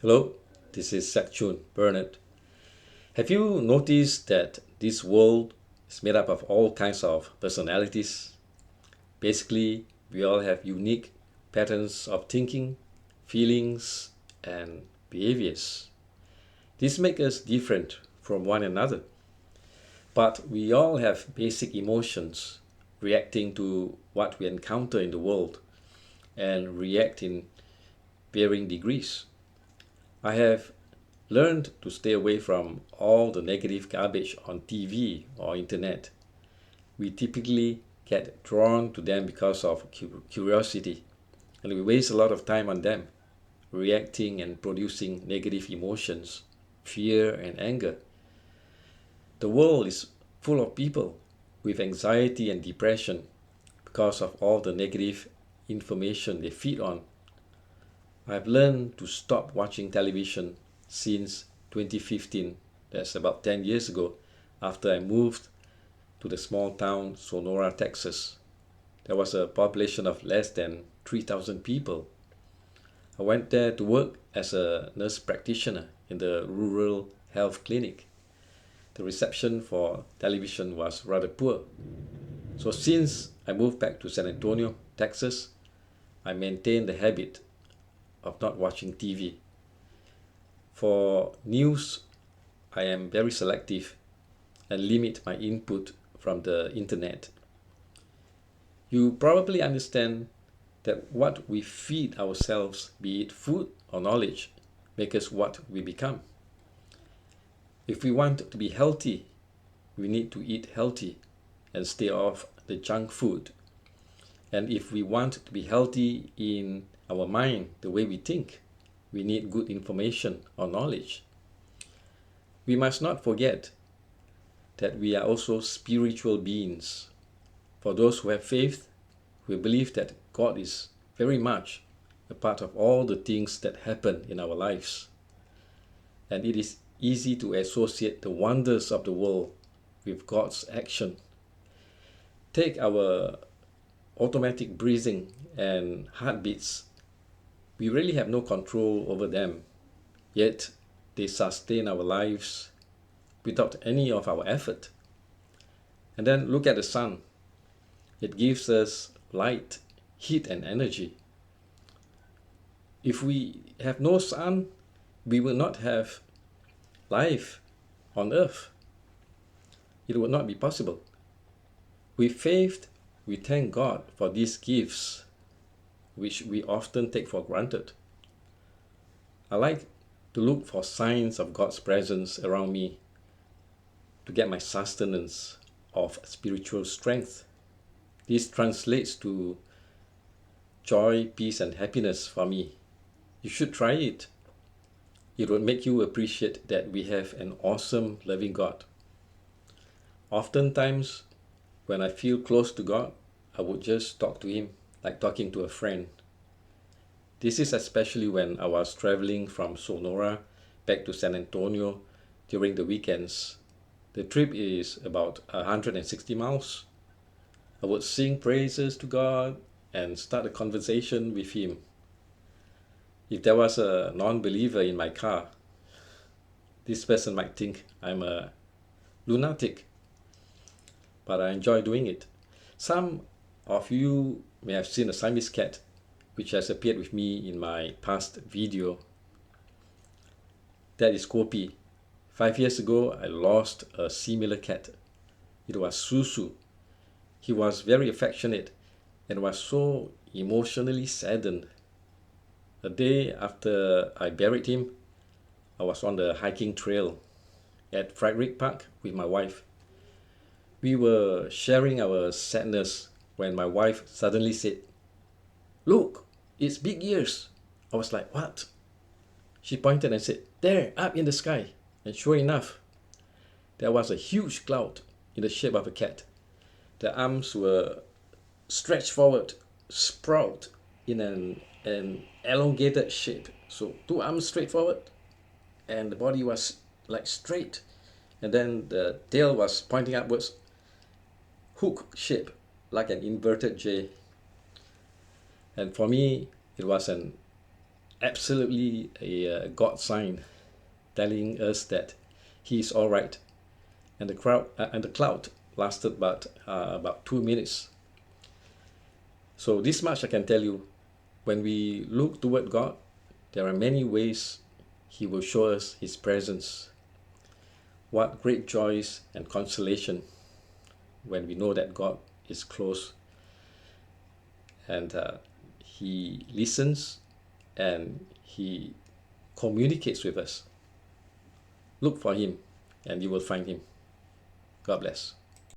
Hello, this is Sakchun Bernard. Have you noticed that this world is made up of all kinds of personalities? Basically, we all have unique patterns of thinking, feelings, and behaviors. This makes us different from one another, but we all have basic emotions reacting to what we encounter in the world and react in varying degrees. I have learned to stay away from all the negative garbage on TV or internet. We typically get drawn to them because of curiosity, and we waste a lot of time on them, reacting and producing negative emotions, fear, and anger. The world is full of people with anxiety and depression because of all the negative information they feed on. I've learned to stop watching television since 2015. That's about 10 years ago, after I moved to the small town Sonora, Texas. There was a population of less than 3,000 people. I went there to work as a nurse practitioner in the rural health clinic. The reception for television was rather poor. So since I moved back to San Antonio, Texas, I maintained the habit of not watching TV. For news, I am very selective and limit my input from the internet. You probably understand that what we feed ourselves, be it food or knowledge, make us what we become. If we want to be healthy, we need to eat healthy and stay off the junk food. And if we want to be healthy in our mind, the way we think, we need good information or knowledge. We must not forget that we are also spiritual beings. For those who have faith, we believe that God is very much a part of all the things that happen in our lives. And it is easy to associate the wonders of the world with God's action. Take our automatic breathing and heartbeats. We really have no control over them, yet they sustain our lives without any of our effort. And then look at the sun. It gives us light, heat, and energy. If we have no sun, we will not have life on earth. It would not be possible. With faith, we thank God for these gifts, which we often take for granted. I like to look for signs of God's presence around me to get my sustenance of spiritual strength. This translates to joy, peace, and happiness for me. You should try it. It will make you appreciate that we have an awesome, loving God. Oftentimes, when I feel close to God, I would just talk to Him like talking to a friend. This is especially when I was traveling from Sonora back to San Antonio during the weekends. The trip is about 160 miles. I would sing praises to God and start a conversation with Him. If there was a non-believer in my car, this person might think I'm a lunatic, but I enjoy doing it. Some of you may have seen a Siamese cat, which has appeared with me in my past video. That is Kopi. 5 years ago, I lost a similar cat. It was Susu. He was very affectionate and was so emotionally saddened. The day after I buried him, I was on the hiking trail at Frederick Park with my wife. We were sharing our sadness when my wife suddenly said, "Look, it's big ears." I was like, "What?" She pointed and said, "There, up in the sky." And sure enough, there was a huge cloud in the shape of a cat. The arms were stretched forward, sprout in an elongated shape. So two arms straight forward, and the body was like straight. And then the tail was pointing upwards, hook shape, like an inverted J. And for me, it was an absolutely a God sign telling us that he is all right. And the cloud lasted about 2 minutes. So this much I can tell you: when we look toward God, there are many ways He will show us His presence. What great joys and consolation when we know that God is close, and He listens and He communicates with us. Look for Him and you will find Him. God bless.